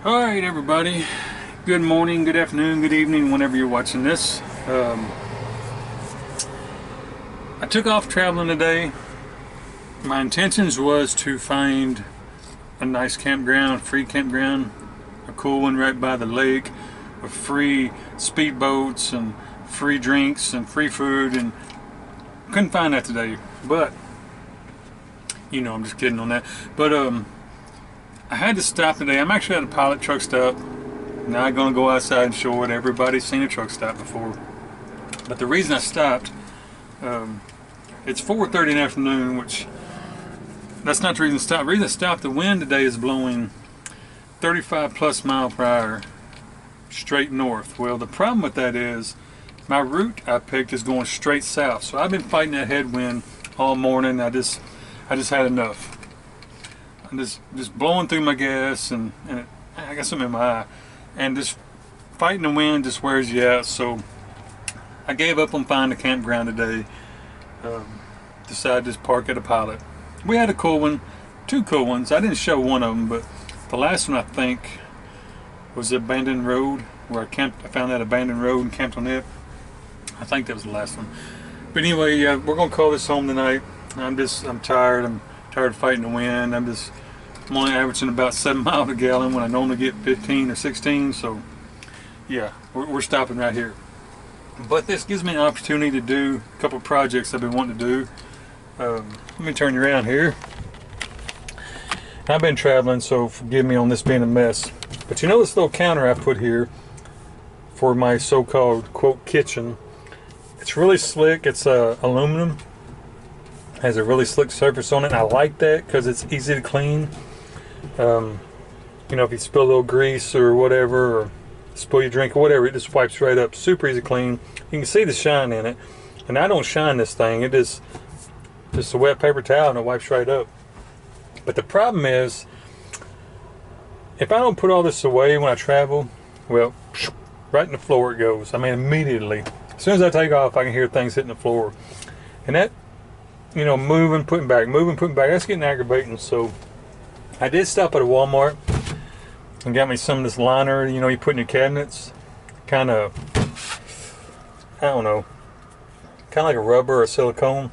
Alright everybody, good morning, good afternoon, good evening, whenever you're watching this. I took off traveling today. My intentions was to find a nice campground, free campground, a cool one right by the lake with free speedboats and free drinks and free food, and couldn't find that today. But, you know, I'm just kidding on that. But I had to stop today. I'm actually at a pilot truck stop. Now I'm going to go outside and show it. Everybody's seen a truck stop before. But the reason I stopped, it's 4:30 in the afternoon, which that's not the reason to stop. The reason I stopped, the wind today is blowing 35 plus mile per hour straight north. Well, the problem with that is my route I picked is going straight south. So I've been fighting that headwind all morning. I just had enough. I'm just blowing through my gas, and I got something in my eye, and just fighting the wind just wears you out. So I gave up on finding a campground today. Decided to just park at a pilot. We had a cool one, two cool ones. I didn't show one of them, but the last one I think was the abandoned road where I found that abandoned road and camped on it. I think that was the last one. But anyway, we're gonna call this home tonight. I'm tired. I'm tired of fighting the wind. I'm only averaging about 7 miles a gallon when I normally get 15 or 16. So yeah, we're stopping right here. But this gives me an opportunity to do a couple projects I've been wanting to do. Let me turn you around here. I've been traveling, so forgive me on this being a mess. But you know this little counter I put here for my so-called quote kitchen. It's really slick. It's aluminum. Has a really slick surface on it, and I like that because it's easy to clean. You know, if you spill a little grease or whatever, or spill your drink or whatever, it just wipes right up. Super easy to clean. You can see the shine in it, and I don't shine this thing. It is just a wet paper towel and it wipes right up. But the problem is, if I don't put all this away when I travel, well, right in the floor it goes. I mean, immediately. As soon as I take off, I can hear things hitting the floor, and that, you know, moving, putting back, that's getting aggravating. So I did stop at a Walmart and got me some of this liner, you know, you put in your cabinets. Kind of, I don't know, kind of like a rubber or silicone.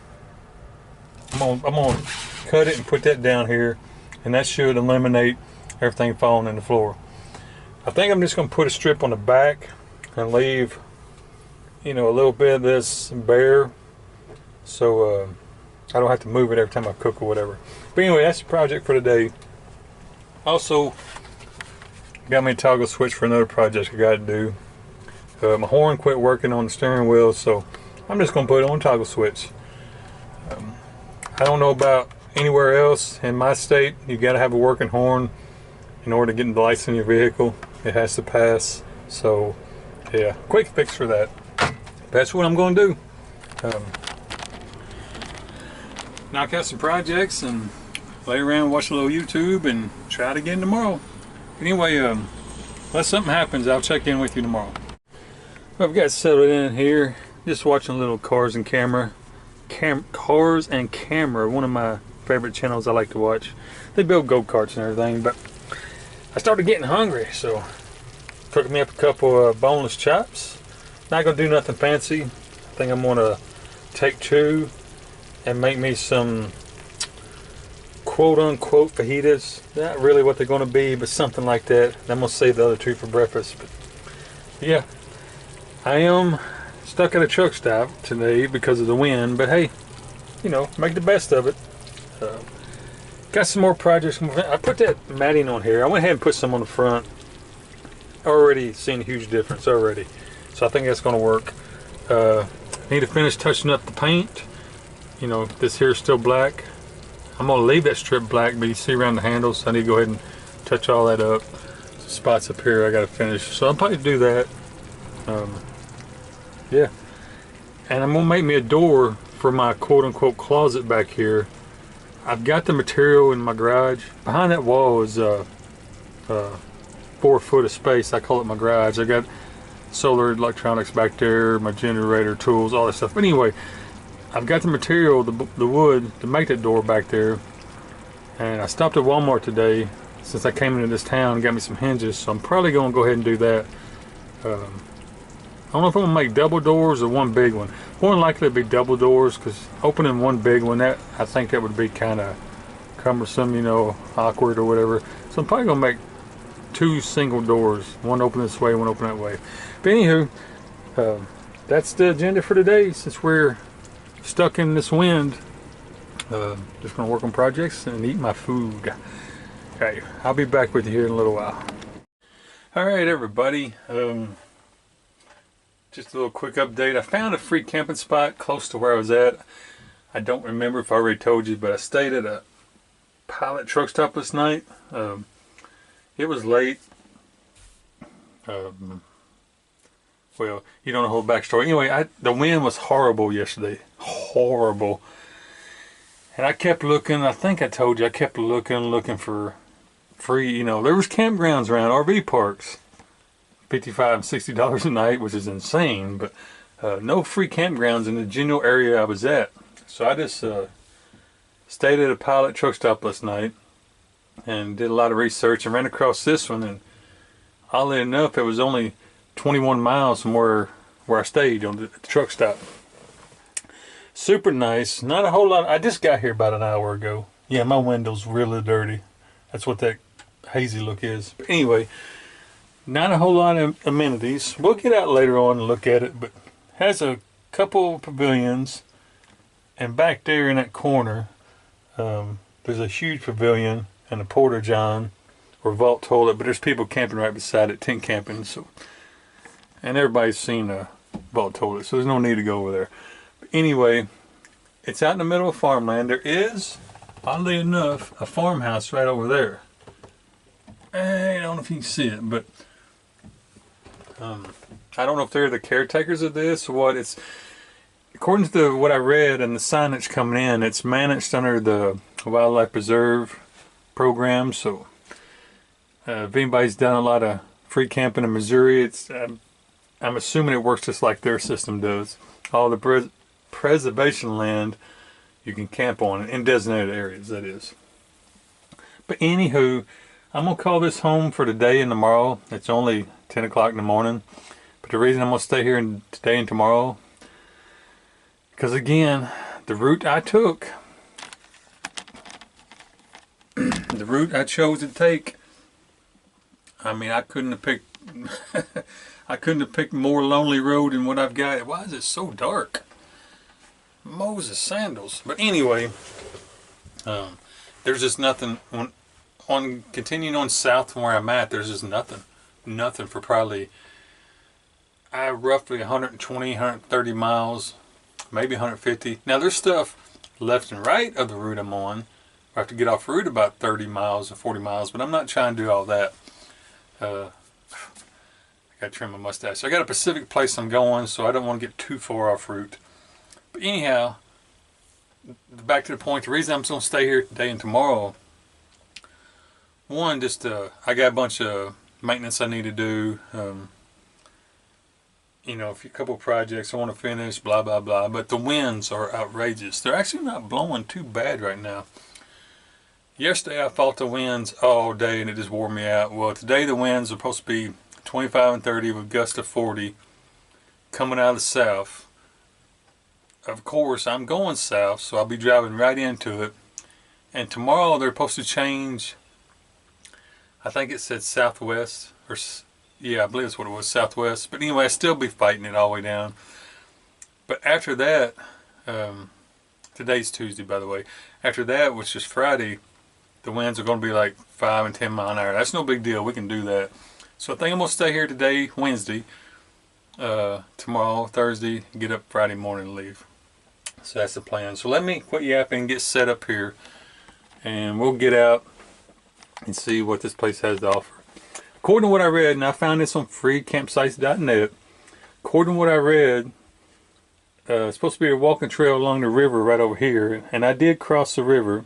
I'm gonna cut it and put that down here, and that should eliminate everything falling in the floor. I think I'm just gonna put a strip on the back and leave, you know, a little bit of this bare, so I don't have to move it every time I cook or whatever. But anyway, that's the project for today. Also, got me a toggle switch for another project I got to do. My horn quit working on the steering wheel, so I'm just going to put it on toggle switch. I don't know about anywhere else. In my state, you got to have a working horn in order to get the lights in your vehicle. It has to pass. So, yeah, quick fix for that. That's what I'm going to do. Knock out some projects and lay around, watch a little YouTube, and try it again tomorrow. Anyway, unless something happens, I'll check in with you tomorrow. I've got settled in here, just watching a little Cars and Camera, one of my favorite channels I like to watch. They build go-karts and everything, but I started getting hungry, so cooked me up a couple of boneless chops. Not gonna do nothing fancy. I think I'm gonna take two and make me some quote-unquote fajitas. Not really what they're going to be, but something like that. I'm going to save the other two for breakfast. But yeah, I am stuck at a truck stop today because of the wind, but hey, you know, make the best of it. Got some more projects. I put that matting on here. I went ahead and put some on the front. Already seen a huge difference already, so I think that's going to work. Need to finish touching up the paint. You know, this here is still black. I'm going to leave that strip black, but you see around the handles, so I need to go ahead and touch all that up. Some spots up here I got to finish, so I'll probably do that. Yeah, and I'm going to make me a door for my quote-unquote closet back here. I've got the material in my garage. Behind that wall is 4 foot of space. I call it my garage. I got solar electronics back there, my generator, tools, all that stuff. But anyway, I've got the material, the wood, to make that door back there. And I stopped at Walmart today since I came into this town, got me some hinges, so I'm probably going to go ahead and do that. I don't know if I'm going to make double doors or one big one. More than likely it'd be double doors, because opening one big one, that I think that would be kind of cumbersome, you know, awkward or whatever. So I'm probably going to make 2 single doors, one open this way, one open that way. But anywho, that's the agenda for today. Since we're stuck in this wind, just going to work on projects and eat my food. Okay, I'll be back with you here in a little while. All right, everybody. Just a little quick update. I found a free camping spot close to where I was at. I don't remember if I already told you, but I stayed at a Pilot truck stop this night. It was late. Well, you don't know the whole backstory. Anyway, the wind was horrible yesterday. Horrible. And I kept looking. I think I told you, I kept looking for free, you know, there was campgrounds around, RV parks. $55 and $60 a night, which is insane, but no free campgrounds in the general area I was at. So I just stayed at a Pilot truck stop last night and did a lot of research and ran across this one, and oddly enough, it was only 21 miles from where I stayed on the truck stop. Super nice. Not a whole lot. I just got here about an hour ago. Yeah, my window's really dirty. That's what that hazy look is. But anyway, not a whole lot of amenities. We'll get out later on and look at it, but has a couple pavilions, and back there in that corner, there's a huge pavilion and a porta john or vault toilet, but there's people camping right beside it, tent camping. So, and everybody's seen a vault toilet, so there's no need to go over there. But anyway, it's out in the middle of farmland. There is, oddly enough, a farmhouse right over there. I don't know if you can see it, but I don't know if they're the caretakers of this or what. It's, according to what I read and the signage coming in, it's managed under the Wildlife Preserve program. So if anybody's done a lot of free camping in Missouri, it's I'm assuming it works just like their system does. All the preservation land you can camp on in designated areas, that is. But anywho, I'm going to call this home for today and tomorrow. It's only 10 o'clock in the morning. But the reason I'm going to stay here today and tomorrow, because again, the route I took, the route I chose to take, I mean, I couldn't have picked I couldn't have picked more lonely road than what I've got. Why is it so dark? Moses sandals. But anyway, there's just nothing on continuing on south from where I'm at. There's just nothing for probably roughly 120, 130 miles, maybe 150. Now there's stuff left and right of the route I'm on. I have to get off route about 30 miles or 40 miles, but I'm not trying to do all that. I got to trim my mustache. So I got a specific place I'm going, so I don't want to get too far off route. But anyhow, back to the point, the reason I'm going to stay here today and tomorrow, one, just I got a bunch of maintenance I need to do. You know, a couple projects I want to finish, blah, blah, blah. But the winds are outrageous. They're actually not blowing too bad right now. Yesterday I fought the winds all day and it just wore me out. Well, today the winds are supposed to be 25 and 30 with gusts of 40 coming out of the south. Of course, I'm going south, so I'll be driving right into it. And tomorrow they're supposed to change, I think it said southwest, or yeah, I believe that's what it was, southwest. But anyway, I'll still be fighting it all the way down. But after that, today's Tuesday, by the way. After that, which is Friday, the winds are going to be like 5 and 10 mile an hour. That's no big deal. We can do that. So I think I'm going to stay here today, Wednesday, tomorrow, Thursday, get up Friday morning and leave. So that's the plan. So let me quit yapping and get set up here, and we'll get out and see what this place has to offer. According to what I read, and I found this on freecampsites.net, according to what I read, it's supposed to be a walking trail along the river right over here, and I did cross the river.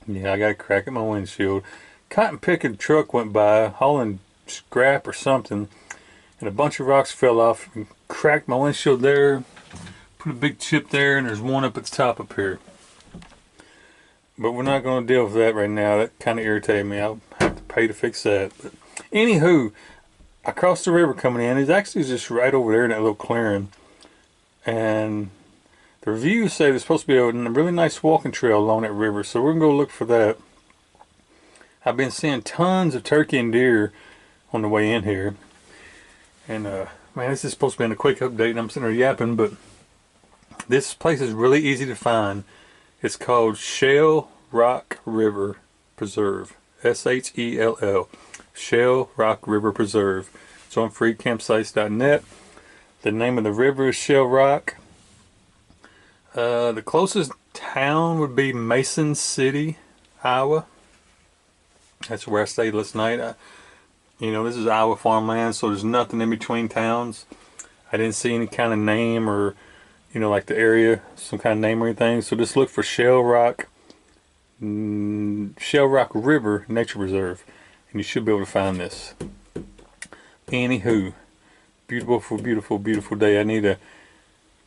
Yeah, I got a crack at my windshield. Cotton picking truck went by, hauling scrap or something, and a bunch of rocks fell off and cracked my windshield there. Put a big chip there, and there's one up at the top up here. But we're not going to deal with that right now. That kind of irritated me. I'll have pay to fix that. But anywho, I crossed the river coming in. It's actually just right over there in that little clearing. And the reviews say there's supposed to be a really nice walking trail along that river, so we're going to go look for that. I've been seeing tons of turkey and deer on the way in here. And, man, this is supposed to be a quick update, and I'm sitting there yapping, but this place is really easy to find. It's called Shell Rock River Preserve. S-H-E-L-L. Shell Rock River Preserve. It's on freecampsites.net. The name of the river is Shell Rock. The closest town would be Mason City, Iowa. That's where I stayed last night. You know, this is Iowa farmland, so there's nothing in between towns. I didn't see any kind of name or, you know, like the area, some kind of name or anything. So just look for Shell Rock River Nature Reserve, and you should be able to find this. Anywho, beautiful, beautiful, beautiful day. I need to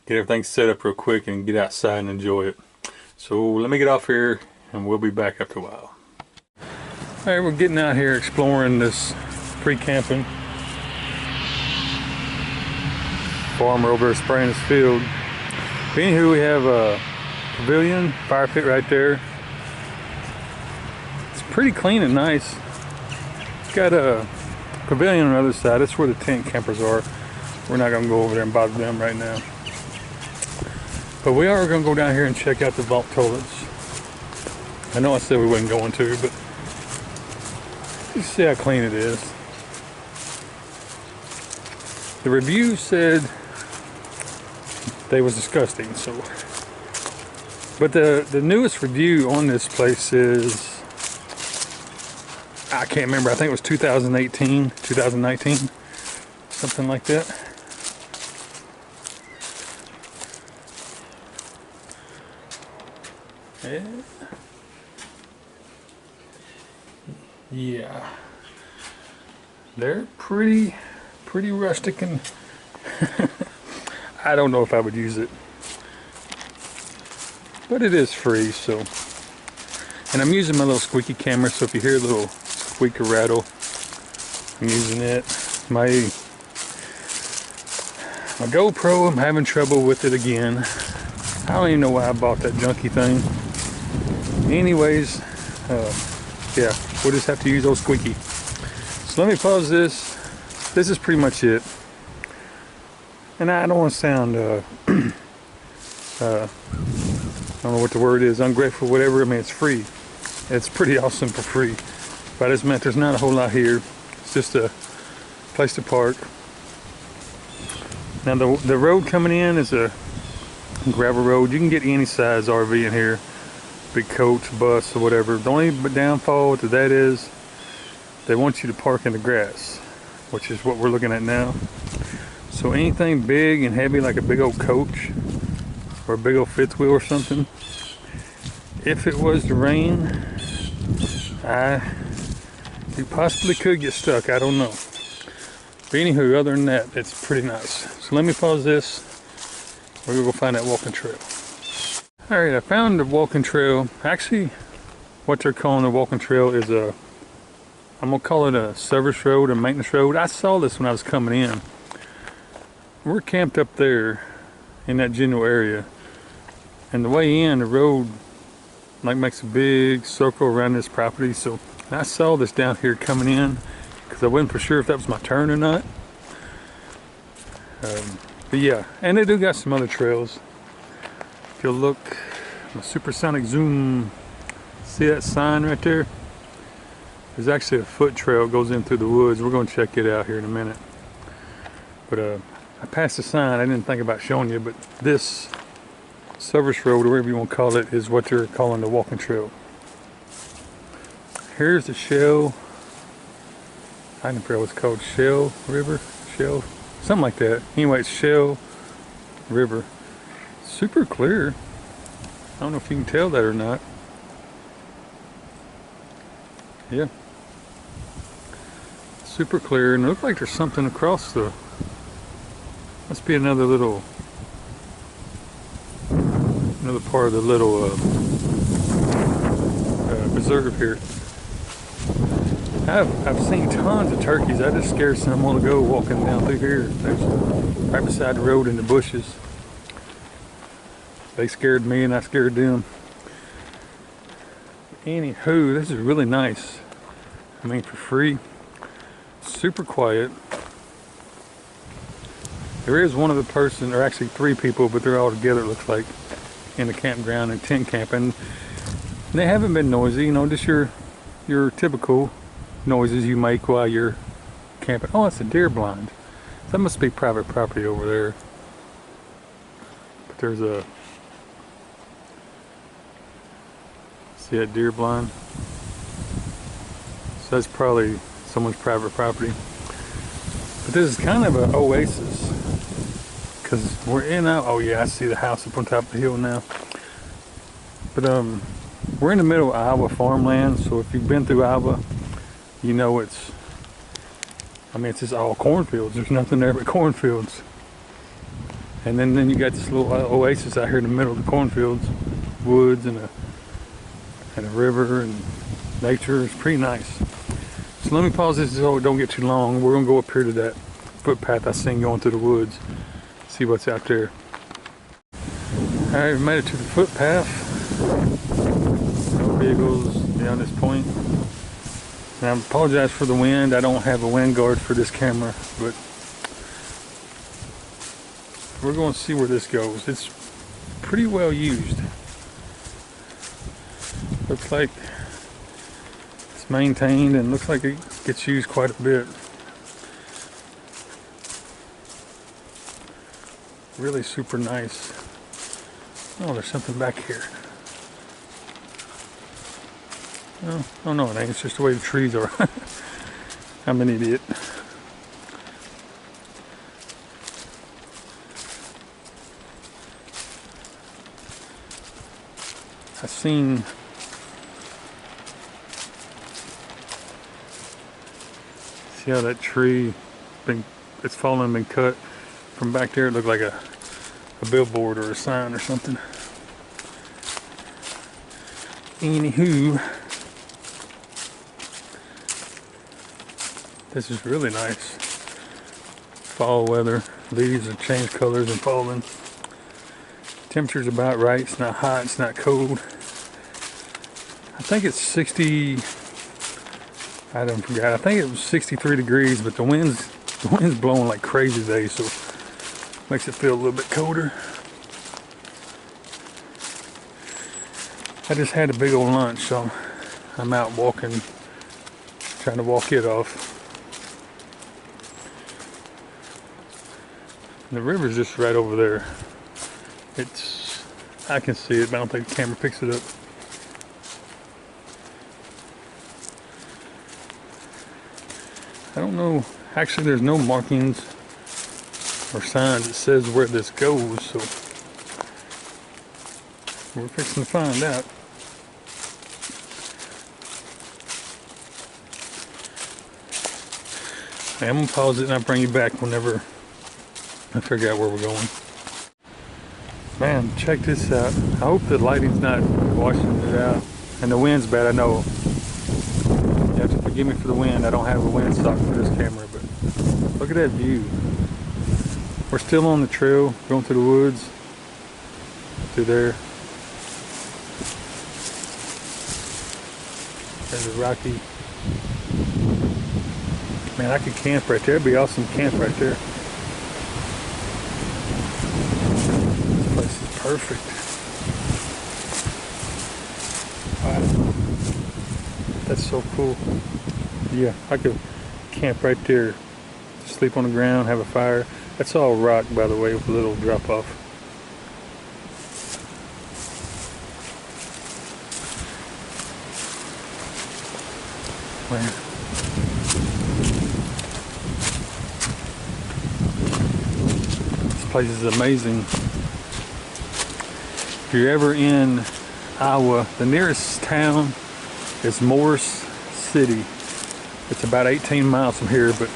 get everything set up real quick and get outside and enjoy it. So let me get off here, and we'll be back after a while. All right, we're getting out here exploring this pre-camping. Farmer over there spraying his field. But anywho, we have a pavilion, fire pit right there. It's pretty clean and nice. It's got a pavilion on the other side. That's where the tent campers are. We're not gonna go over there and bother them right now. But we are gonna go down here and check out the vault toilets. I know I said we wasn't going to, but you see how clean it is. The review said they was disgusting, so. But the newest review on this place is, I can't remember, I think it was 2018, 2019, something like that. Yeah. They're pretty rustic, and I don't know if I would use it, but it is free. So, and I'm using my little squeaky camera, so if you hear a little squeak or rattle, I'm using it. My GoPro, I'm having trouble with it again. I don't even know why I bought that junky thing. Anyways, yeah, we'll just have to use old squeaky. So let me pause this. This is pretty much it. And I don't want to sound, I don't know what the word is, ungrateful, whatever. I mean, it's free. It's pretty awesome for free. But I just meant there's not a whole lot here. It's just a place to park. Now the road coming in is a gravel road. You can get any size RV in here. Big coach, bus, or whatever. The only downfall to that is they want you to park in the grass, which is what we're looking at now. So anything big and heavy, like a big old coach or a big old fifth wheel or something, if it was to rain, you possibly could get stuck. I don't know. But anywho, other than that, it's pretty nice. So let me pause this. We're gonna go find that walking trail. All right, I found the walking trail. Actually, what they're calling the walking trail is I'm gonna call it a service road, a maintenance road. I saw this when I was coming in. We're camped up there in that general area, and the way in, the road like makes a big circle around this property. So I saw this down here coming in because I wasn't for sure if that was my turn or not. But yeah, and they do got some other trails. If you'll look, my supersonic zoom, see that sign right there? There's actually a foot trail that goes in through the woods. We're going to check it out here in a minute. But I passed the sign. I didn't think about showing you, but this service road, or whatever you want to call it, is what they're calling the walking trail. Here's the Shell. I don't know what it's called. Shell River? Shell? Something like that. Anyway, it's Shell River. Super clear. I don't know if you can tell that or not. Yeah. Super clear, and it looks like there's something across the... Must be another little... Another part of the little preserve here. I've seen tons of turkeys. I just scared some while ago walking down through here. There's right beside the road in the bushes. They scared me and I scared them. Anywho, this is really nice. I mean, for free. Super quiet. There is one other person, or actually 3 people, but they're all together, it looks like, in the campground and tent camping. They haven't been noisy, you know, just your typical noises you make while you're camping. Oh, it's a deer blind. That must be private property over there. But there's a, see that deer blind? So that's probably someone's private property. But this is kind of an oasis. Because we're in out, oh yeah, I see the house up on top of the hill now. But we're in the middle of Iowa farmland, so if you've been through Iowa, you know it's, I mean, it's just all cornfields. There's nothing there but cornfields. And then you got this little oasis out here in the middle of the cornfields, woods and a river and nature. It's pretty nice. So let me pause this so it don't get too long. We're gonna go up here to that footpath I seen going through the woods. See what's out there. Alright, we made it to the footpath. No vehicles beyond this point. And I apologize for the wind. I don't have a wind guard for this camera, but we're going to see where this goes. It's pretty well used. Looks like it's maintained and looks like it gets used quite a bit. Really super nice. Oh, there's something back here. Oh no, it ain't. It's just the way the trees are. I'm an idiot. I've seen see how that tree it's fallen and been cut from back there. It looked like a billboard or a sign or something. Anywho, this is really nice. Fall weather. Leaves have changed colors and falling. Temperature's about right. It's not hot. It's not cold. I think it's 60. I don't forget. I think it was 63 degrees, but the wind's blowing like crazy today, so makes it feel a little bit colder. I just had a big old lunch, so I'm out walking, trying to walk it off. And the river's just right over there. I can see it, but I don't think the camera picks it up. I don't know, actually there's no markings or signs that says where this goes, so we're fixing to find out. Okay, I'm gonna pause it and I'll bring you back whenever I figure out where we're going. Man, check this out. I hope the lighting's not washing it out. And the wind's bad, I know. You have to forgive me for the wind. I don't have a windsock for this camera, but look at that view. We're still on the trail, going through the woods. Through there. There's a rocky. Man, I could camp right there. It'd be awesome to camp right there. This place is perfect. Wow. That's so cool. Yeah, I could camp right there. Sleep on the ground, have a fire. That's all rock, by the way, with a little drop off. Man. This place is amazing. If you're ever in Iowa, the nearest town is Morris City. It's about 18 miles from here, but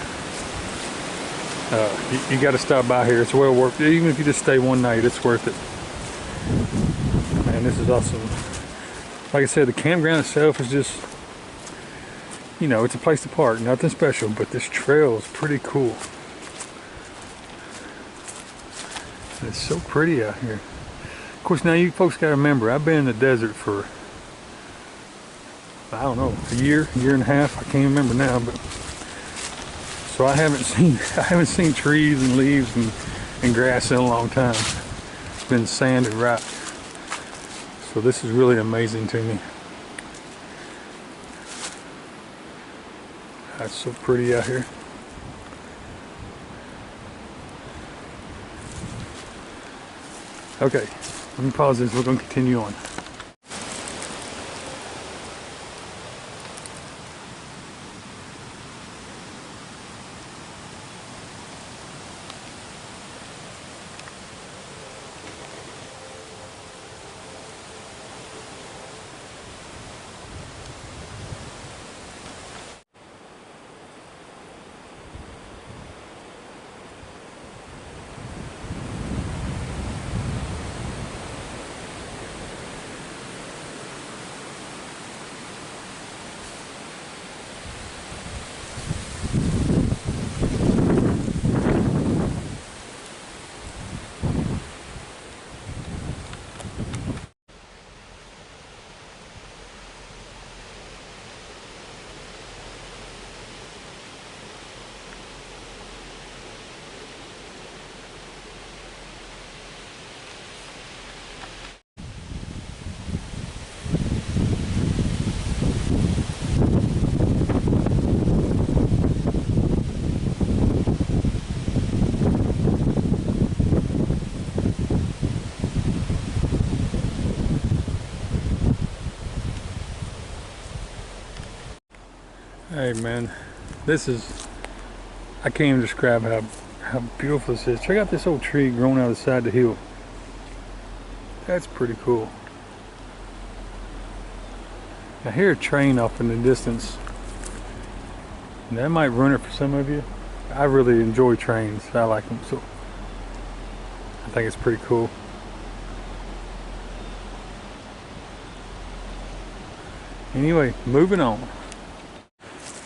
you got to stop by here. It's well worth it. Even if you just stay one night, it's worth it. Man, this is awesome. Like I said, the campground itself is just, you know, it's a place to park, nothing special, but this trail is pretty cool. It's so pretty out here. Of course, now you folks gotta remember, I've been in the desert for, I don't know, a year and a half. I can't remember now, but so I haven't seen trees and leaves and grass in a long time. It's been sand and rock. So this is really amazing to me. That's so pretty out here. Okay, let me pause this. We're going to continue on. Hey man, this is, I can't even describe how beautiful this is. Check out this old tree growing out of the side of the hill. That's pretty cool. I hear a train off in the distance. And that might ruin it for some of you. I really enjoy trains. I like them, so I think it's pretty cool. Anyway, moving on.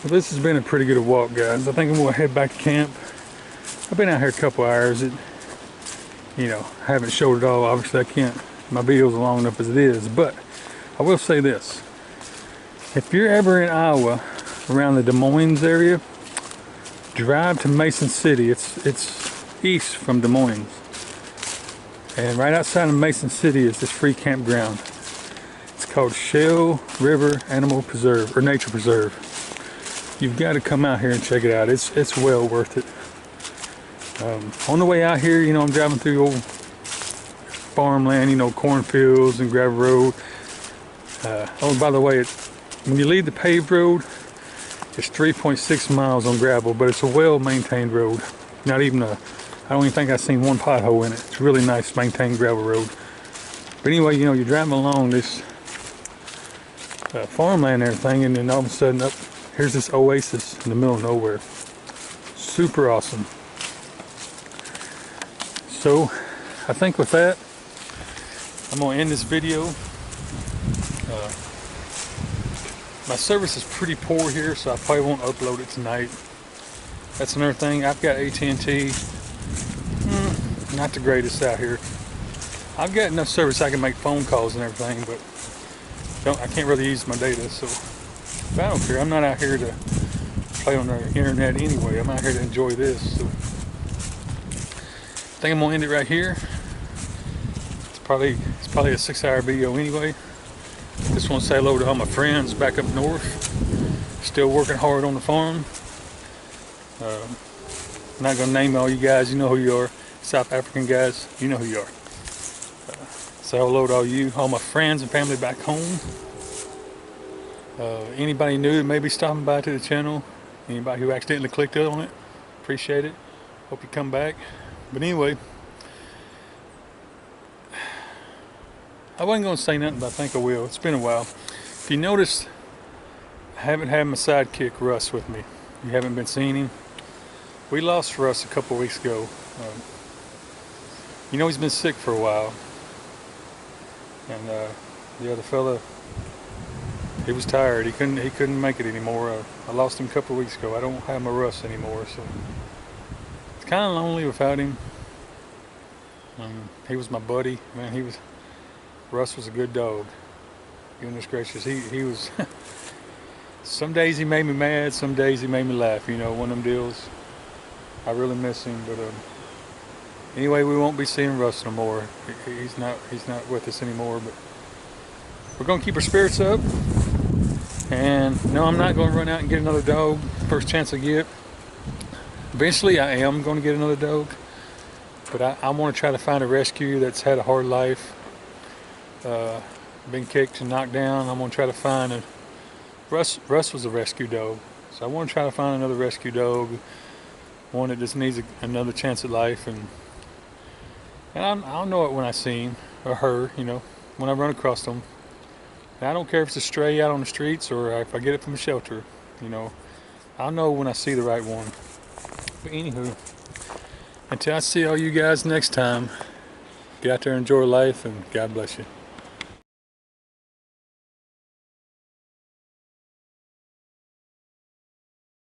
Well, this has been a pretty good walk, guys. I think I'm gonna head back to camp. I've been out here a couple hours. You know, I haven't showed it all. Obviously, I can't. My video's long enough as it is. But I will say this: if you're ever in Iowa, around the Des Moines area, drive to Mason City. It's east from Des Moines, and right outside of Mason City is this free campground. It's called Shell River Animal Preserve or Nature Preserve. You've got to come out here and check it out. It's well worth it. On the way out here, you know, I'm driving through old farmland, you know, cornfields and gravel road. Oh, by the way, when you leave the paved road, it's 3.6 miles on gravel, but it's a well-maintained road. Not even I don't even think I've seen one pothole in it. It's a really nice maintained gravel road. But anyway, you know, you're driving along this farmland and everything, and then all of a sudden here's this oasis in the middle of nowhere. Super awesome. So I think with that, I'm going to end this video. My service is pretty poor here, so I probably won't upload it tonight. That's another thing. I've got AT&T. Not the greatest out here. I've got enough service I can make phone calls and everything, but I can't really use my data, so but I don't care. I'm not out here to play on the internet anyway. I'm out here to enjoy this. So I think I'm gonna end it right here. It's probably a 6-hour video anyway. Just want to say hello to all my friends back up north. Still working hard on the farm. I'm not gonna name all you guys. You know who you are. South African guys. You know who you are. Say hello to all my friends and family back home. Anybody new that may be stopping by to the channel, anybody who accidentally clicked on it, appreciate it. Hope you come back. But anyway, I wasn't going to say nothing, but I think I will. It's been a while. If you noticed, I haven't had my sidekick Russ with me. You haven't been seeing him. We lost Russ a couple weeks ago. You know, he's been sick for a while. And the other fella, He was tired. He couldn't make it anymore. I lost him a couple of weeks ago. I don't have my Russ anymore, so it's kind of lonely without him. He was my buddy, man. Russ was a good dog. Goodness gracious, he was. Some days he made me mad. Some days he made me laugh. You know, one of them deals. I really miss him, but anyway, we won't be seeing Russ no more. He's not with us anymore. But we're gonna keep our spirits up. And no, I'm not going to run out and get another dog first chance I get. Eventually I am going to get another dog, but I want to try to find a rescue that's had a hard life, been kicked and knocked down. I'm going to try to find a Russ was a rescue dog, so I want to try to find another rescue dog, one that just needs another chance at life. And I'll know it when I see him or her, you know, when I run across them. I don't care if it's a stray out on the streets or if I get it from a shelter, you know. I'll know when I see the right one. But anywho, until I see all you guys next time, get out there and enjoy life, and God bless you.